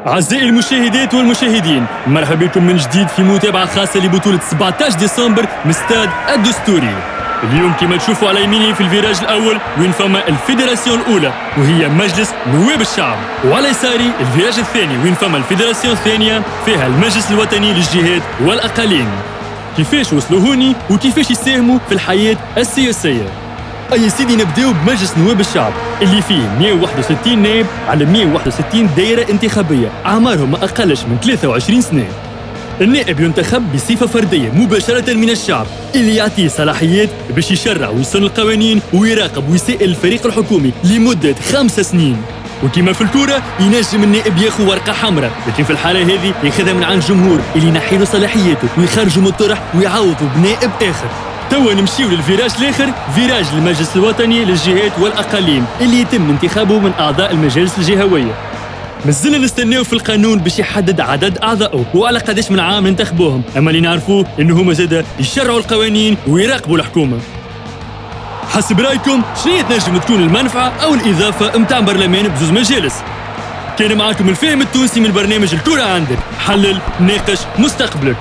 أعزائي المشاهدات والمشاهدين، مرحبا بكم من جديد في متابعة خاصة لبطولة 17 ديسمبر من استاد الدستوري. اليوم كما تشوفوا على يميني في الفيراج الأول وين فما الفيدراسيون الأولى وهي مجلس نواب الشعب، وعلى يساري الفيراج الثاني وين فما الفيدراسيون الثانية فيها المجلس الوطني للجهات والأقاليم. كيفاش وصلوا هوني وكيفاش يساهموا في الحياة السياسية؟ أي سيدي نبداو بمجلس نواب الشعب اللي فيه 161 نائب على 161 دائرة انتخابية أعمارهم ما أقلش من 23 سنة. النائب ينتخب بصفة فردية مباشرة من الشعب اللي يعطيه صلاحيات باش يشرع ويصن القوانين ويراقب ويسائل الفريق الحكومي لمدة 5 سنين. وكما في الكورة ينجم النائب ياخذ ورقة حمراء، لكن في الحالة هذه ياخذها من عند الجمهور اللي ينحي له صلاحياته ويخرجه من الطرح ويعوضه بنائب آخر. توا نمشيو للفيراج الآخر، فيراج المجلس الوطني للجهات والأقاليم اللي يتم انتخابه من أعضاء المجالس الجهوية. مازلنا نستناو في القانون باش يحدد عدد أعضائه وعلى قداش من عام ننتخبوهم، أما اللي نعرفوه إنه هما زادا يشرعوا القوانين ويراقبوا الحكومة. حسب رأيكم شنو تنجم تكون المنفعة أو الإضافة متاع برلمان بزوز مجالس؟ كان معاكم الفاهم التونسي من برنامج الكورة عندك، حلل ناقش مستقبلك.